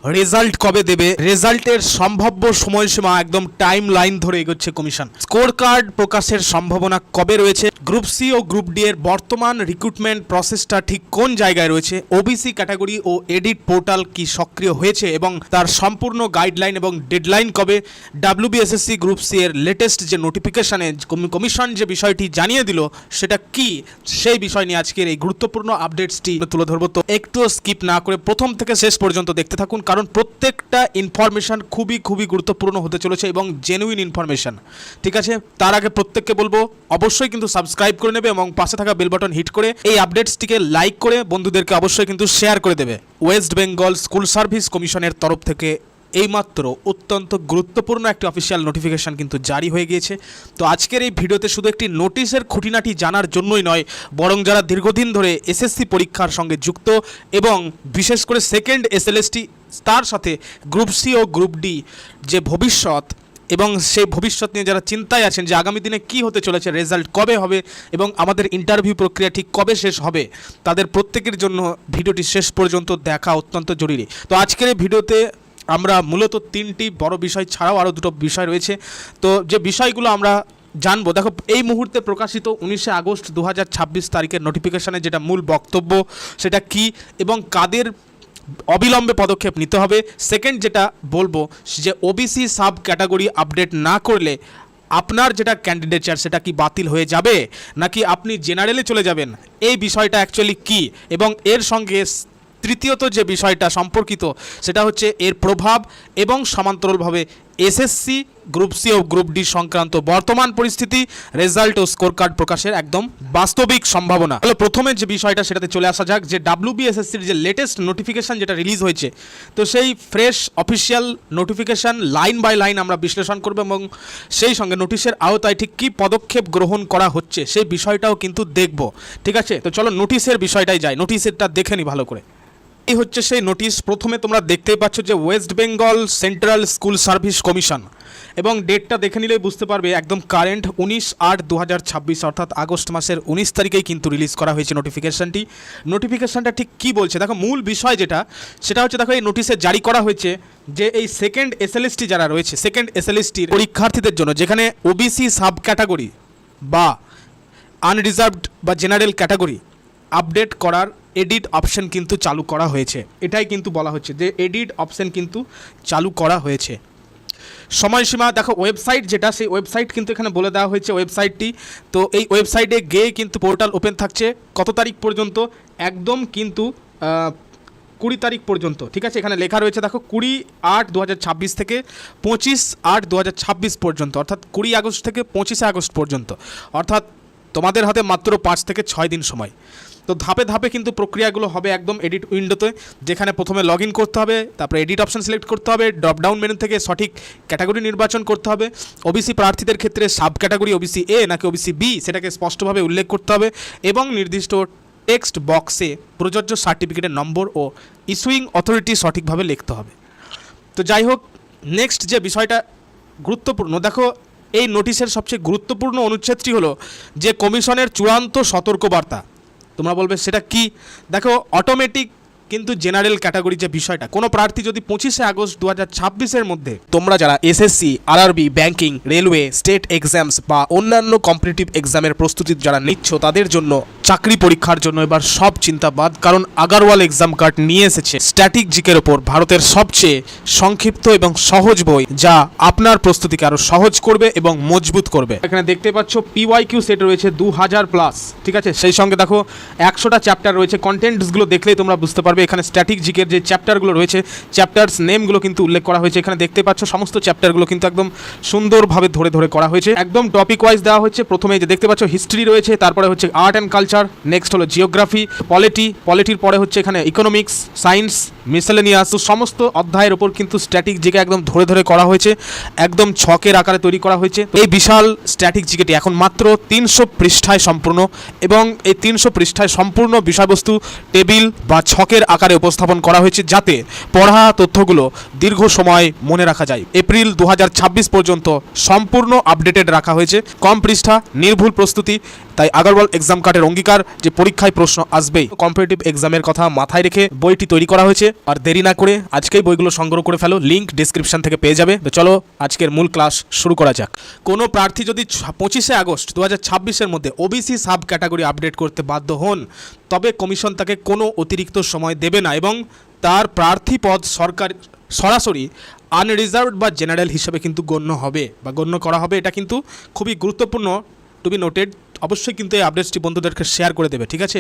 Result কবে দেবে, রেজাল্টের সম্ভাব্য সময়সীমা একদম টাইম লাইন ধরে এগোচ্ছে কমিশন। স্কোর কার্ড প্রকাশের সম্ভাবনা কবে রয়েছে, গ্রুপ সি ও গ্রুপ ডি এর বর্তমান রিক্রুটমেন্ট প্রসেসটা ঠিক কোন জায়গায় রয়েছে, ওবিসি ক্যাটাগরি ও এডিট পোর্টাল কি সক্রিয় হয়েছে এবং তার সম্পূর্ণ গাইডলাইন এবং ডেডলাইন কবে, ডাব্লিউবিএসএসসি গ্রুপ সি এর লেটেস্ট যে নোটিফিকেশনে কমিশন যে বিষয়টি জানিয়ে দিল সেটা কি, সেই বিষয় নিয়ে আজকের এই গুরুত্বপূর্ণ আপডেটসটি তুলে ধরবো। তো একটু স্কিপ না করে প্রথম থেকে শেষ পর্যন্ত দেখতে থাকুন, কারণ প্রত্যেকটা ইনফরমেশন খুবই গুরুত্বপূর্ণ হতে চলেছে এবং জেনুইন ইনফরমেশন। ঠিক আছে, তার আগে প্রত্যেককে বলবো অবশ্যই কিন্তু সাবস্ক্রাইব করে নেবে এবং পাশে থাকা বেল বাটন হিট করে এই আপডেটসটিকে লাইক করে বন্ধুদেরকে অবশ্যই কিন্তু শেয়ার করে দেবে। ওয়েস্ট বেঙ্গল স্কুল সার্ভিস কমিশনের তরফ থেকে এইমাত্র অত্যন্ত গুরুত্বপূর্ণ একটি অফিসিয়াল নোটিফিকেশান কিন্তু জারি হয়ে গিয়েছে। তো আজকের এই ভিডিওতে শুধু একটি নোটিশের খুঁটিনাটি জানার জন্যই নয়, বরং যারা দীর্ঘদিন ধরে এসএসসি পরীক্ষার সঙ্গে যুক্ত এবং বিশেষ করে সেকেন্ড এসএলএসটি, তার সাথে গ্রুপ সি ও গ্রুপ ডি যে ভবিষ্যৎ এবং সেই ভবিষ্যৎ নিয়ে যারা চিন্তায় আছেন যে আগামী দিনে কি হতে চলেছে, রেজাল্ট কবে হবে এবং আমাদের ইন্টারভিউ প্রক্রিয়া ঠিক কবে শেষ হবে, তাদের প্রত্যেকের জন্য ভিডিওটি শেষ পর্যন্ত দেখা অত্যন্ত জরুরি। তো আজকের এই ভিডিওতে আমরা মূলত তিনটি বড় বিষয় ছাড়াও আরও দুটো বিষয় রয়েছে। তো যে বিষয়গুলো আমরা জানবো, দেখো এই মুহূর্তে প্রকাশিত 19 আগস্ট 2026 তারিখের নোটিফিকেশানে যেটা মূল বক্তব্য সেটা কি এবং কাদের অবিলম্বে পদক্ষেপ নিতে হবে। সেকেন্ড যেটা বলবো যে ওবিসি সাব ক্যাটাগরি আপডেট না করলে আপনার যেটা ক্যান্ডিডেচার সেটা কি বাতিল হয়ে যাবে নাকি আপনি জেনারেলে চলে যাবেন, এই বিষয়টা অ্যাকচুয়ালি কি, এবং এর সঙ্গে তৃতীয়ত যে বিষয়টা সম্পর্কিত সেটা হচ্ছে এর প্রভাব এবং সমান্তরালভাবে এসএসসি গ্রুপ সি ও গ্রুপ ডি সংক্রান্ত বর্তমান পরিস্থিতি, রেজাল্ট ও স্কোর কার্ড প্রকাশের একদম বাস্তবিক সম্ভাবনা। তাহলে প্রথমে যে বিষয়টা সেটাতে চলে আসা যাক, যে ডাব্লিউবিএসএসসির যে লেটেস্ট নোটিফিকেশান যেটা রিলিজ হয়েছে, তো সেই fresh official notification line by line আমরা বিশ্লেষণ করব এবং সেই সঙ্গে নোটিশের আওতায় ঠিক কী পদক্ষেপ গ্রহণ করা হচ্ছে সেই বিষয়টাও কিন্তু দেখব। ঠিক আছে, তো চলো নোটিশের বিষয়টাই যাই, নোটিশেরটা দেখে নিই ভালো করে। এই হচ্ছে সেই নোটিশ। প্রথমে তোমরা দেখতেই পাচ্ছ যে West Bengal central school service commission, এবং ডেটটা দেখে নিলেই বুঝতে পারবে একদম কারেন্ট 19/8/2026 অর্থাৎ আগস্ট মাসের 19 তারিখেই কিন্তু রিলিজ করা হয়েছে নোটিফিকেশানটা ঠিক কী বলছে দেখো। মূল বিষয় সেটা হচ্ছে দেখো এই নোটিশে জারি করা হয়েছে যে এই সেকেন্ড এসএলএসটি যারা রয়েছে, সেকেন্ড এসএলএসটির পরীক্ষার্থীদের জন্য যেখানে ওবিসি সাব ক্যাটাগরি বা আনরিজার্ভড বা জেনারেল ক্যাটাগরি আপডেট করার এডিট অপশন কিন্তু চালু করা হয়েছে। এটাই কিন্তু বলা হচ্ছে যে এডিট অপশন কিন্তু চালু করা হয়েছে। সময়সীমা দেখো, ওয়েবসাইট যেটা, সেই ওয়েবসাইট কিন্তু এখানে বলে দেওয়া হয়েছে ওয়েবসাইটটি। তো এই ওয়েবসাইটে গিয়ে কিন্তু পোর্টাল ওপেন থাকছে কত তারিখ পর্যন্ত, একদম কিন্তু 20 তারিখ পর্যন্ত। ঠিক আছে, এখানে লেখা রয়েছে দেখো 20/8/2026 থেকে 25/8/2026 পর্যন্ত, অর্থাৎ 20 আগস্ট থেকে 25 আগস্ট পর্যন্ত, অর্থাৎ তোমাদের হাতে মাত্র 5 থেকে 6 দিন সময়। তো ধাপে ধাপে কিন্তু প্রক্রিয়াগুলো হবে একদম এডিট উইন্ডোতে, যেখানে প্রথমে লগ ইন করতে হবে, তারপরে এডিট অপশন সিলেক্ট করতে হবে, ড্রপডাউন মেনু থেকে সঠিক ক্যাটাগরি নির্বাচন করতে হবে, ওবিসি প্রার্থীদের ক্ষেত্রে সাব ক্যাটাগরি ওবিসি এ নাকি ওবিসি বি সেটাকে স্পষ্টভাবে উল্লেখ করতে হবে এবং নির্দিষ্ট টেক্সট বক্সে প্রযোজ্য সার্টিফিকেটের নম্বর ও ইস্যুইং অথরিটি সঠিকভাবে লিখতে হবে। তো যাই হোক, নেক্সট যে বিষয়টা গুরুত্বপূর্ণ, দেখো এই নোটিশের সবচেয়ে গুরুত্বপূর্ণ অনুচ্ছেদটি হলো যে কমিশনের চূড়ান্ত সতর্কবার্তা। তোমরা বলবে সেটা কি, দেখো অটোমেটিক কিন্তু জেনারেল ক্যাটাগরি যে বিষয়টা, কোনো প্রার্থী যদি 25 আগস্ট 2026 মধ্যে তোমরা যারা SSC, RRB, banking, railway, state exams বা অন্যান্য কম্পিটিটিভ এক্সামের প্রস্তুতি যারা নিচ্ছ, তাদের জন্য চাকরি পরীক্ষার জন্য এবার সব চিন্তা বাদ, কারণ আগারওয়াল এক্সাম কার্ড নিয়ে এসেছে স্ট্যাটিক জিকের ওপর ভারতের সবচেয়ে সংক্ষিপ্ত এবং সহজ বই, যা আপনার প্রস্তুতিকে আরও সহজ করবে এবং মজবুত করবে। এখানে দেখতে পাচ্ছ পিওয়াইকিউ সেট রয়েছে 2000+। ঠিক আছে, সেই সঙ্গে দেখো 100টা চ্যাপ্টার রয়েছে। কন্টেন্টসগুলো দেখলেই তোমরা বুঝতে পারবে এখানে স্ট্যাটিক জিকের যে চ্যাপ্টারগুলো রয়েছে, চ্যাপ্টার্স নেমগুলো কিন্তু উল্লেখ করা হয়েছে। এখানে দেখতে পাচ্ছ সমস্ত চ্যাপ্টারগুলো কিন্তু একদম সুন্দরভাবে ধরে ধরে করা হয়েছে, একদম টপিক ওয়াইজ দেওয়া হচ্ছে। প্রথমে যে দেখতে পাচ্ছ হিস্ট্রি রয়েছে, তারপরে হচ্ছে আর্ট অ্যান্ড কালচার, নেক্সট হলো জিওগ্রাফি, পলিটির পরে হচ্ছে এখানে ইকোনমিক্স, সায়েন্স, মিসেলেনিয়াস। তো সমস্ত অধ্যায়ের ওপর কিন্তু স্ট্যাটিক জিকে একদম ধরে ধরে করা হয়েছে, একদম ছকের আকারে তৈরি করা হয়েছে। এই বিশাল স্ট্যাটিক জিকেটি এখন মাত্র 300 পৃষ্ঠায় সম্পূর্ণ, এবং এই 300 পৃষ্ঠায় সম্পূর্ণ বিষয়বস্তু টেবিল বা ছকের আকারে উপস্থাপন করা হয়েছে, যাতে পড়া তথ্য তথ্যগুলো দীর্ঘ সময় মনে রাখা যায়। এপ্রিল 2026 পর্যন্ত সম্পূর্ণ আপডেটেড রাখা হয়েছে, কম পৃষ্ঠা, নির্ভুল প্রস্তুতি। তাই আগরওয়াল এক্সাম কার্ডের অঙ্গীকার যে পরীক্ষায় প্রশ্ন আসবেই। কম্পিটিটিভ এক্সামের কথা মাথায় রেখে বইটি তৈরি করা হয়েছে। আর দেরি না করে আজকেই বইগুলো সংগ্রহ করে ফেলো, লিঙ্ক ডিসক্রিপশন থেকে পেয়ে যাবে। তো চলো আজকের মূল ক্লাস শুরু করা যাক। কোনো প্রার্থী যদি 25 আগস্ট 2026-এর মধ্যে ওবিসি সাব ক্যাটাগরি আপডেট করতে বাধ্য হন, তবে কমিশন তাকে কোনো অতিরিক্ত সময় দেবে না এবং তার প্রার্থী পদ সরকার সরাসরি আনরিজার্ভড বা জেনারেল হিসেবে কিন্তু গণ্য হবে বা গণ্য করা হবে। এটা কিন্তু খুবই গুরুত্বপূর্ণ টু বি নোটেড। অবশ্যই কিন্তু এই আপডেটসটি বন্ধুদেরকে শেয়ার করে দেবে, ঠিক আছে?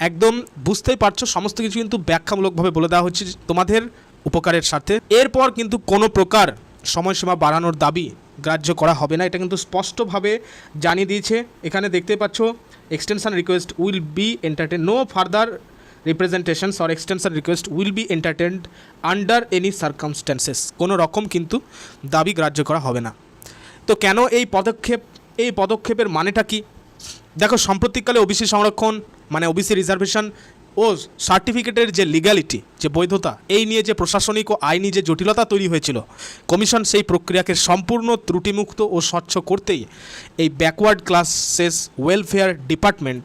একদম বুঝতেই পারছো, সমস্ত কিছু কিন্তু ব্যাখ্যামূলকভাবে বলে দেওয়া হচ্ছে তোমাদের উপকারের স্বার্থে। এরপর কিন্তু কোনো প্রকার সময়সীমা বাড়ানোর দাবি গ্রাহ্য করা হবে না, এটা কিন্তু স্পষ্টভাবে জানিয়ে দিয়েছে। এখানে দেখতে পাচ্ছ, extension request will be entertain, no further representations or extension request will be entertained under any circumstances. কোনো রকম কিন্তু দাবি গ্রাহ্য করা হবে না। তো কেন এই পদক্ষেপ? এই পদক্ষেপের মানেটা কি? দেখো, সাম্প্রতিককালে ওবিসি সংরক্ষণ মানে ওবিসি রিজার্ভেশন ও সার্টিফিকেটের যে লিগ্যালিটি, যে বৈধতা, এই নিয়ে যে প্রশাসনিক ও আইনি যে জটিলতা তৈরি হয়েছিল, কমিশন সেই প্রক্রিয়াকে সম্পূর্ণ ত্রুটিমুক্ত ও স্বচ্ছ করতেই এই backward classes welfare department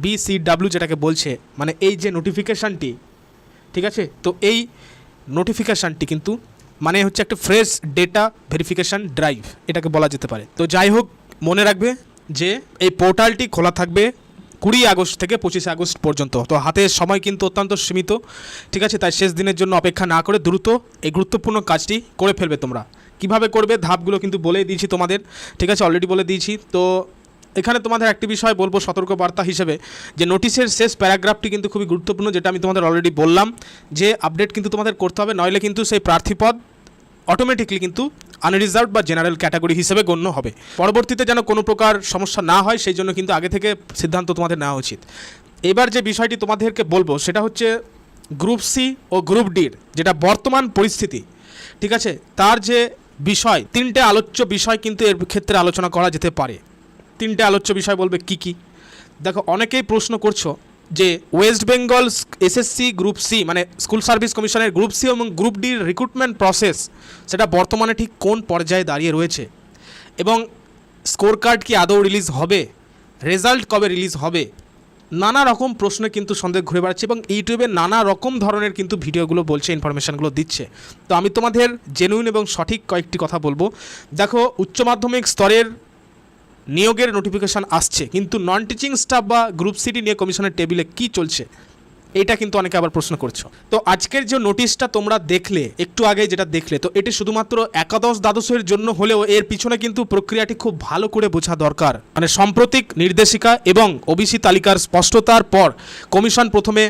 BCW যেটাকে বলছে, মানে এই যে নোটিফিকেশানটি, ঠিক আছে? তো এই নোটিফিকেশানটি কিন্তু মানে হচ্ছে একটা ফ্রেশ ডেটা ভেরিফিকেশান ড্রাইভ এটাকে বলা যেতে পারে। তো যাই হোক, মনে রাখবে যে এই পোর্টালটি খোলা থাকবে 20 আগস্ট থেকে 25 আগস্ট পর্যন্ত। তো হাতের সময় কিন্তু অত্যন্ত সীমিত, ঠিক আছে? তাই শেষ দিনের জন্য অপেক্ষা না করে দ্রুত এই গুরুত্বপূর্ণ কাজটি করে ফেলবে। তোমরা কিভাবে করবে ধাপগুলো কিন্তু বলে দিয়েছি তোমাদের, ঠিক আছে? অলরেডি বলে দিয়েছি। তো এখানে তোমাদের একটি বিষয় বলবো সতর্কবার্তা হিসেবে, যে নোটিশের শেষ প্যারাগ্রাফটি কিন্তু খুবই গুরুত্বপূর্ণ, যেটা আমি তোমাদের অলরেডি বললাম যে আপডেট কিন্তু তোমাদের করতে হবে, নইলে কিন্তু সেই প্রার্থীপদ অটোমেটিকলি কিন্তু আনরিজার্ভড বা জেনারেল ক্যাটাগরি হিসেবে গণ্য হবে। পরবর্তীতে যেন কোনো প্রকার সমস্যা না হয়, সেই জন্য কিন্তু আগে থেকে সিদ্ধান্ত তোমাদের নেওয়া উচিত। এবার যে বিষয়টি তোমাদেরকে বলবো সেটা হচ্ছে গ্রুপ সি ও গ্রুপ ডির যেটা বর্তমান পরিস্থিতি, ঠিক আছে? তার যে বিষয়, 3টে আলোচ্য বিষয় কিন্তু এর ক্ষেত্রে আলোচনা করা যেতে পারে। 3টে আলোচ্য বিষয় বলবে কি কি? দেখো, অনেকেই প্রশ্ন করছো যে West Bengal SSC group C মানে স্কুল সার্ভিস কমিশনের গ্রুপ সি এবং গ্রুপ ডির রিক্রুটমেন্ট প্রসেস সেটা বর্তমানে ঠিক কোন পর্যায়ে দাঁড়িয়ে রয়েছে, এবং স্কোর কার্ড কি আদৌ রিলিজ হবে, রেজাল্ট কবে রিলিজ হবে, নানা রকম প্রশ্নে কিন্তু সন্দেহ ঘুরে বেড়াচ্ছে এবং ইউটিউবে নানা রকম ধরনের কিন্তু ভিডিওগুলো বলছে, ইনফরমেশানগুলো দিচ্ছে। তো আমি তোমাদের জেনুইন এবং সঠিক কয়েকটি কথা বলবো। দেখো, উচ্চ মাধ্যমিক স্তরের নিয়োগের নোটিফিকেশান আসছে, কিন্তু নন টিচিং স্টাফ বা গ্রুপ সিটি নিয়ে কমিশনের টেবিলে কি চলছে, এটা কিন্তু অনেকে আবার প্রশ্ন করছো। তো আজকের যে নোটিশটা তোমরা দেখলে, একটু আগে যেটা দেখলে, তো এটি শুধুমাত্র একাদশ দ্বাদশের জন্য হলেও এর পিছনে কিন্তু প্রক্রিয়াটি খুব ভালো করে বোঝা দরকার। মানে সাম্প্রতিক নির্দেশিকা এবং ওবিসি তালিকার স্পষ্টতার পর কমিশন প্রথমে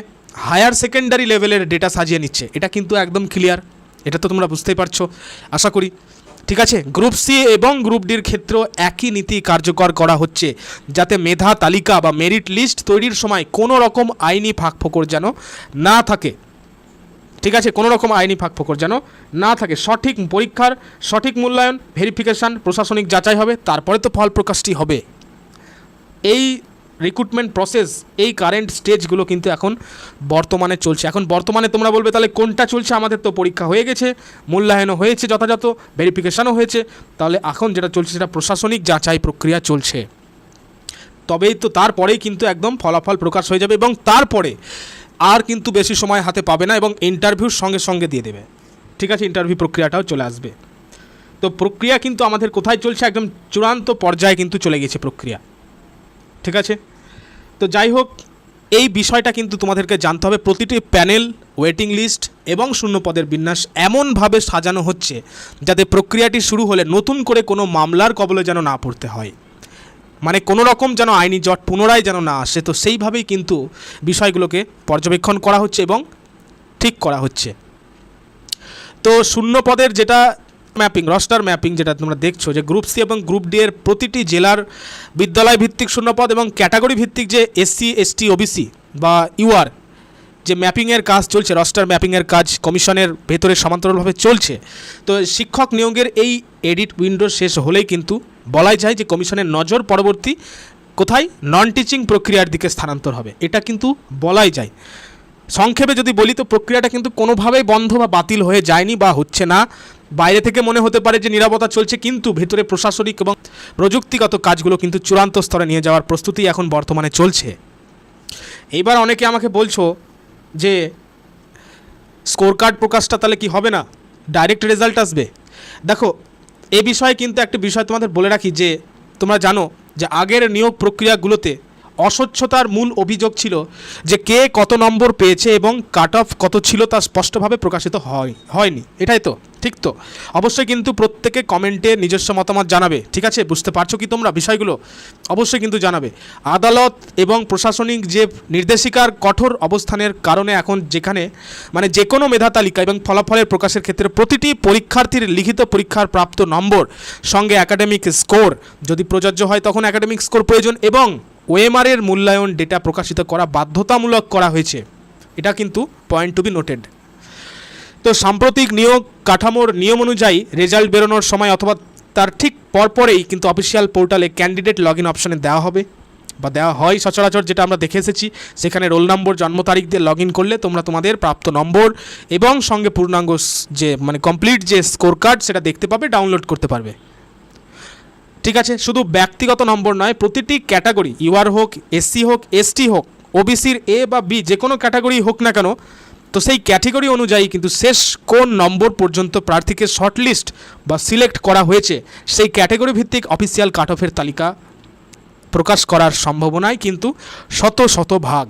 হায়ার সেকেন্ডারি লেভেলের ডেটা সাজিয়ে নিচ্ছে, এটা কিন্তু একদম ক্লিয়ার। এটা তো তোমরা বুঝতেই পারছো আশা করি, ঠিক আছে? গ্রুপ সি এবং গ্রুপ ডির ক্ষেত্রেও একই নীতি কার্যকর করা হচ্ছে, যাতে মেধা তালিকা বা মেরিট লিস্ট তৈরির সময় কোনো রকম আইনি ফাঁকফোকর যেন না থাকে, ঠিক আছে? কোনো রকম আইনি ফাঁকফোকর যেন না থাকে। সঠিক পরীক্ষার সঠিক মূল্যায়ন, ভেরিফিকেশান, প্রশাসনিক যাচাই হবে, তারপরে তো ফল প্রকাশটি হবে। এই রিক্রুটমেন্ট প্রসেস, এই কারেন্ট স্টেজগুলো কিন্তু এখন বর্তমানে চলছে। এখন বর্তমানে তোমরা বলবে তাহলে কোনটা চলছে? আমাদের তো পরীক্ষা হয়ে গেছে, মূল্যায়নও হয়েছে যথাযথ, ভেরিফিকেশানও হয়েছে, তাহলে এখন যেটা চলছে সেটা প্রশাসনিক যাচাই প্রক্রিয়া চলছে। তবেই তো তারপরেই কিন্তু একদম ফলাফল প্রকাশ হয়ে যাবে এবং তারপরে আর কিন্তু বেশি সময় হাতে পাবে না এবং ইন্টারভিউর সঙ্গে সঙ্গে দিয়ে দেবে, ঠিক আছে? ইন্টারভিউ প্রক্রিয়াটাও চলে আসবে। তো প্রক্রিয়া কিন্তু আমাদের কোথায় চলছে? একদম চূড়ান্ত পর্যায়ে কিন্তু চলে গেছে প্রক্রিয়া, ঠিক আছে? তো যাই হোক, এই বিষয়টা কিন্তু তোমাদেরকে জানতে হবে। প্রতিটি প্যানেল, ওয়েটিং লিস্ট এবং শূন্য পদের বিন্যাস এমনভাবে সাজানো হচ্ছে যাতে প্রক্রিয়াটি শুরু হলে নতুন করে কোনো মামলার কবলে যেন না পড়তে হয়, মানে কোনো রকম যেন আইনি জট পুনরায় যেন না আসে। তো সেইভাবেই কিন্তু বিষয়গুলোকে পর্যবেক্ষণ করা হচ্ছে এবং ঠিক করা হচ্ছে। তো শূন্য পদের যেটা ম্যাপিং, রস্টার ম্যাপিং যেটা তোমরা দেখছো, যে গ্রুপ সি এবং গ্রুপ ডি এর প্রতিটি জেলার বিদ্যালয় ভিত্তিক শূন্যপদ এবং ক্যাটাগরি ভিত্তিক যে এসসি এসটি ওবিসি বা ইউআর যে ম্যাপিংয়ের কাজ চলছে, রস্টার ম্যাপিংয়ের কাজ কমিশনের ভেতরে সমান্তরালভাবে চলছে। তো শিক্ষক নিয়োগের এই এডিট উইন্ডো শেষ হলেই কিন্তু বলাই যায় যে কমিশনের নজর পরবর্তী কোথায় নন টিচিং প্রক্রিয়ার দিকে স্থানান্তর হবে, এটা কিন্তু বলাই যায়। সংক্ষেপে যদি বলি তো প্রক্রিয়াটা কিন্তু কোনোভাবেই বন্ধ বা বাতিল হয়ে যায়নি বা হচ্ছে না। বাইরে থেকে মনে হতে পারে যে নিরাপত্তা চলছে, কিন্তু ভেতরে প্রশাসনিক এবং প্রযুক্তিগত কাজগুলো কিন্তু চূড়ান্ত স্তরে নিয়ে যাওয়ার প্রস্তুতি এখন বর্তমানে চলছে। এইবার অনেকে আমাকে বলছো যে স্কোর কার্ড প্রকাশটা তাহলে কি হবে না, ডাইরেক্ট রেজাল্ট আসবে? দেখো, এ বিষয়ে কিন্তু একটা বিষয় তোমাদের বলে রাখি যে তোমরা জানো যে আগের নিয়োগ প্রক্রিয়াগুলোতে অস্বচ্ছতার মূল অভিযোগ ছিল যে কে কত নম্বর পেয়েছে এবং কাট অফ কত ছিল তা স্পষ্টভাবে প্রকাশিত হয়নি। এটাই তো ঠিক? তো অবশ্যই কিন্তু প্রত্যেকে কমেন্টে নিজস্ব মতামত জানাবে, ঠিক আছে? বুঝতে পারছো কি তোমরা বিষয়গুলো? অবশ্যই কিন্তু জানাবে। আদালত এবং প্রশাসনিক যে নির্দেশিকার কঠোর অবস্থানের কারণে এখন যেখানে মানে যে কোনো মেধা তালিকা এবং ফলাফলের প্রকাশের ক্ষেত্রে প্রতিটি পরীক্ষার্থীর লিখিত পরীক্ষার প্রাপ্ত নম্বর সঙ্গে একাডেমিক স্কোর যদি প্রযোজ্য হয় তখন একাডেমিক স্কোর প্রয়োজন এবং ওএমআরের মূল্যায়ন ডেটা প্রকাশিত করা বাধ্যতামূলক করা হয়েছে। এটা কিন্তু পয়েন্ট টু বি নোটেড। তো সাম্প্রতিক নিয়োগ কাঠামোর নিয়ম অনুযায়ী রেজাল্ট বেরোনোর সময় অথবা তার ঠিক পরপরেই কিন্তু অফিসিয়াল পোর্টালে ক্যান্ডিডেট লগ ইন অপশানে দেওয়া হবে বা দেওয়া হয় সচরাচর, যেটা আমরা দেখে এসেছি। সেখানে রোল নম্বর, জন্ম তারিখ দিয়ে লগ ইন করলে তোমরা তোমাদের প্রাপ্ত নম্বর এবং সঙ্গে পূর্ণাঙ্গ যে মানে কমপ্লিট যে স্কোর কার্ড সেটা দেখতে পাবে, ডাউনলোড করতে পারবে। ঠিক আছে, শুধু ব্যক্তিগত নম্বর নয়, প্রতিটি ক্যাটাগরি ইউআর হোক, এসসি হোক, এসটি হোক, ওবিসির এ বা বি যে কোনো ক্যাটাগরি হোক না কেন, তো সেই ক্যাটাগরি অনুযায়ী কিন্তু শেষ কোন নম্বর পর্যন্ত প্রার্থীকে শর্টলিস্ট বা সিলেক্ট করা হয়েছে সেই ক্যাটাগরি ভিত্তিক অফিসিয়াল কাট অফের তালিকা প্রকাশ করার সম্ভাবনাই কিন্তু শতভাগ।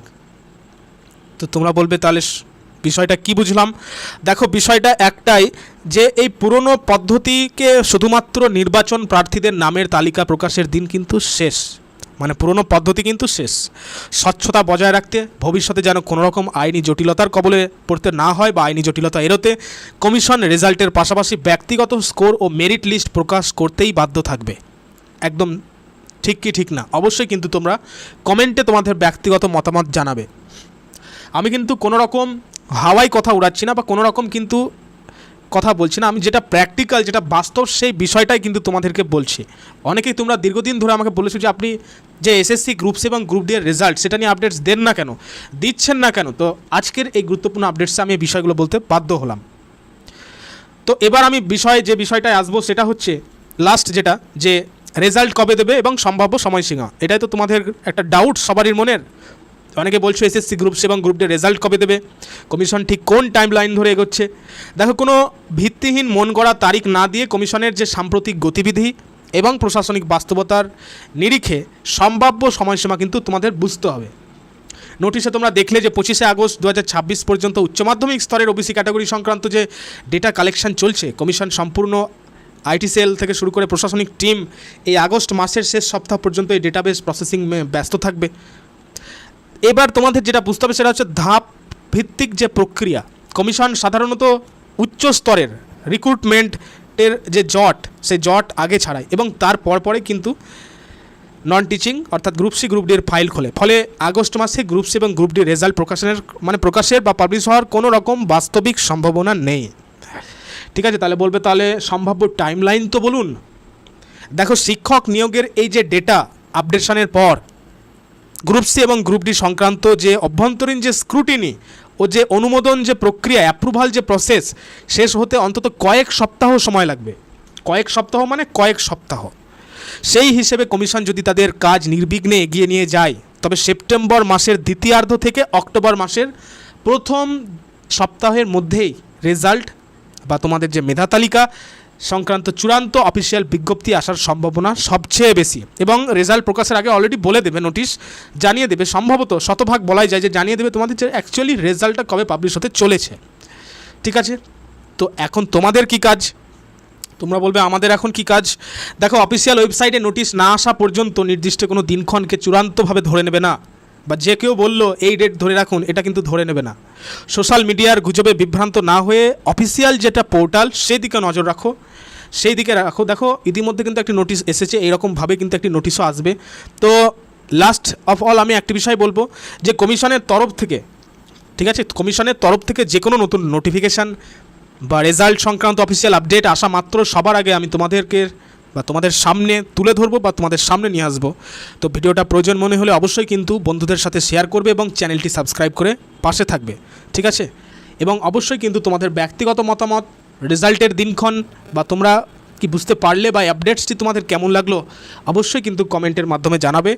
তো তোমরা বলবে তাহলে বিষয়টা কি বুঝলাম? দেখো, বিষয়টা একটাই যে এই পুরনো পদ্ধতিকে শুধুমাত্র নির্বাচন প্রার্থীদের নামের তালিকা প্রকাশের দিন কিন্তু শেষ, মানে পুরনো পদ্ধতি কিন্তু শেষ। স্বচ্ছতা বজায় রাখতে ভবিষ্যতে যেন কোনো রকম আইনি জটিলতার কবলে পড়তে না হয় বা আইনি জটিলতা এড়োতে কমিশন রেজাল্টের পাশাপাশি ব্যক্তিগত স্কোর ও মেরিট লিস্ট প্রকাশ করতেই বাধ্য থাকবে। একদম ঠিক কি ঠিক না অবশ্যই কিন্তু তোমরা কমেন্টে তোমাদের ব্যক্তিগত মতামত জানাবে। আমি কিন্তু কোনো রকম হাওয়াই কথা উড়াচ্ছি না বা কোনো রকম কিন্তু কথা বলছি না, আমি যেটা প্র্যাকটিক্যাল, যেটা বাস্তব সেই বিষয়টাই কিন্তু তোমাদেরকে বলছি। অনেকেই তোমরা দীর্ঘদিন ধরে আমাকে বলেছো যে আপনি যে এসএসসি গ্রুপস এবং গ্রুপ ডি এর রেজাল্ট সেটা নিয়ে আপডেটস দেন না কেন, দিচ্ছেন না কেন? তো আজকের এই গুরুত্বপূর্ণ আপডেটসে আমি এই বিষয়গুলো বলতে বাধ্য হলাম। তো এবার আমি যে বিষয়টায় আসবো সেটা হচ্ছে লাস্ট যেটা, যে রেজাল্ট কবে দেবে এবং সম্ভাব্য সময়সীমা। এটাই তো তোমাদের একটা ডাউট সবারই মনের। অনেকে বলছো এসএসসি গ্রুপস এবং গ্রুপ ডি রেজাল্ট কবে দেবে, কমিশন ঠিক কোন টাইম লাইন ধরে এগোচ্ছে। দেখো, কোনো ভিত্তিহীন মন গড়া তারিখ না দিয়ে কমিশনের যে সাম্প্রতিক গতিবিধি এবং প্রশাসনিক বাস্তবতার নিরিখে সম্ভাব্য সময়সীমা কিন্তু তোমাদের বুঝতে হবে। নোটিশে তোমরা দেখলে যে 25শে আগস্ট 2026 পর্যন্ত উচ্চ মাধ্যমিক স্তরের ওবিসি ক্যাটাগরি সংক্রান্ত যে ডেটা কালেকশন চলছে, কমিশন সম্পূর্ণ আইটি সেল থেকে শুরু করে প্রশাসনিক টিম এই আগস্ট মাসের শেষ সপ্তাহ পর্যন্ত এই ডেটাবেস প্রসেসিং ব্যস্ত থাকবে। এবার তোমাদের যেটা বুঝতে হবে সেটা হচ্ছে ধাপ ভিত্তিক যে প্রক্রিয়া। কমিশন সাধারণত উচ্চ স্তরের রিক্রুটমেন্টের যে জট, সেই জট আগে ছাড়ায় এবং তার পরে কিন্তু নন টিচিং অর্থাৎ গ্রুপ সি গ্রুপ ডি এর ফাইল খোলে। ফলে আগস্ট মাসে গ্রুপ সি এবং গ্রুপ ডি রেজাল্ট প্রকাশের বা পাবলিশ হওয়ার কোনো রকম বাস্তবিক সম্ভাবনা নেই। ঠিক আছে, তাহলে বলবে তাহলে সম্ভাব্য টাইমলাইন তো বলুন। দেখো, শিক্ষক নিয়োগের এই যে ডেটা আপডেশনের পর গ্রুপ সি এবং গ্রুপ ডি সংক্রান্ত যে অভ্যন্তরীণ যে স্ক্রুটিনি ও যে অনুমোদন যে প্রক্রিয়া, অ্যাপ্রুভাল যে প্রসেস শেষ হতে অন্তত কয়েক সপ্তাহ সময় লাগবে। কয়েক সপ্তাহ মানে কয়েক সপ্তাহ। সেই হিসেবে কমিশন যদি তাদের কাজ নির্বিঘ্নে এগিয়ে নিয়ে যায় তবে সেপ্টেম্বর মাসের দ্বিতীয়ার্ধ থেকে অক্টোবর মাসের প্রথম সপ্তাহের মধ্যেই রেজাল্ট বা তোমাদের যে মেধা তালিকা সংক্রান্ত চূড়ান্ত অফিসিয়াল বিজ্ঞপ্তি আসার সম্ভাবনা সবচেয়ে বেশি। এবং রেজাল্ট প্রকাশের আগে অলরেডি বলে দেবে, নোটিশ জানিয়ে দেবে, সম্ভবত শতভাগ বলাই যায় যে জানিয়ে দেবে তোমাদের যে অ্যাকচুয়ালি রেজাল্টটা কবে পাবলিশ হতে চলেছে। ঠিক আছে, তো এখন তোমাদের কি কাজ? তোমরা বলবে আমাদের এখন কি কাজ? দেখো, অফিসিয়াল ওয়েবসাইটে নোটিশ না আসা পর্যন্ত নির্দিষ্ট কোনো দিনক্ষণকে চূড়ান্তভাবে ধরে নেবে না, বা যে কেউ বললো এই ডেট ধরে রাখুন এটা কিন্তু ধরে নেবে না। সোশ্যাল মিডিয়ার গুজবে বিভ্রান্ত না হয়ে অফিসিয়াল যেটা পোর্টাল সেদিকে নজর রাখো, সেই দিকে রাখো। দেখো, ইতিমধ্যে কিন্তু একটি নোটিশ এসেছে, এইরকমভাবে কিন্তু একটি নোটিশও আসবে। তো লাস্ট অফ অল আমি একটি বিষয় বলবো যে কমিশনের তরফ থেকে, ঠিক আছে, কমিশনের তরফ থেকে যে কোনো নতুন নোটিফিকেশান বা রেজাল্ট সংক্রান্ত অফিসিয়াল আপডেট আসা মাত্র সবার আগে আমি তোমাদেরকে বা তোমাদের সামনে তুলে ধরবো বা তোমাদের সামনে নিয়ে আসবো। তো ভিডিওটা প্রয়োজন মনে হলে অবশ্যই কিন্তু বন্ধুদের সাথে শেয়ার করবে এবং চ্যানেলটি সাবস্ক্রাইব করে পাশে থাকবে, ঠিক আছে? এবং অবশ্যই কিন্তু তোমাদের ব্যক্তিগত মতামত, রেজাল্টের দিনক্ষণ বা তোমরা কি বুঝতে পারলে বা আপডেটসটি তোমাদের কেমন লাগলো অবশ্যই কিন্তু কমেন্টের মাধ্যমে জানাবে,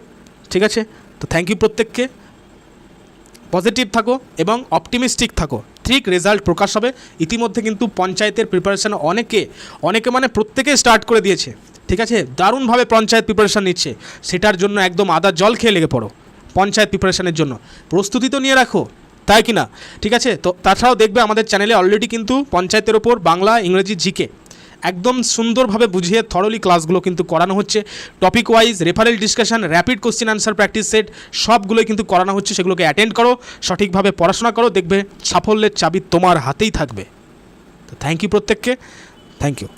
ঠিক আছে? তো থ্যাংক ইউ প্রত্যেককে। পজিটিভ থাকো এবং অপটিমিস্টিক থাকো, ঠিক রেজাল্ট প্রকাশ হবে। ইতিমধ্যে কিন্তু পঞ্চায়েতের প্রিপারেশান অনেকে মানে প্রত্যেকে স্টার্ট করে দিয়েছে, ঠিক আছে? দারুণভাবে পঞ্চায়েত প্রিপারেশান নিচ্ছে, সেটার জন্য একদম আদা জল খেয়ে লেগে পড়ো। পঞ্চায়েত প্রিপারেশানের জন্য প্রস্তুতি তো নিয়ে রাখো, তাই কি না? ঠিক আছে? তো তাছাড়াও দেখবে আমাদের চ্যানেলে অলরেডি কিন্তু পঞ্চায়েতের ওপর বাংলা, ইংরেজি, জিকে একদম সুন্দরভাবে বুঝিয়ে থরলি ক্লাসগুলো কিন্তু করানো হচ্ছে। Topic wise referral discussion, rapid question answer practice set সবগুলোই কিন্তু করানো হচ্ছে। সেগুলোকে অ্যাটেন্ড করো, সঠিকভাবে পড়াশোনা করো, দেখবে সাফল্যের চাবি তোমার হাতেই থাকবে। তো থ্যাংক ইউ প্রত্যেককে, থ্যাংক ইউ।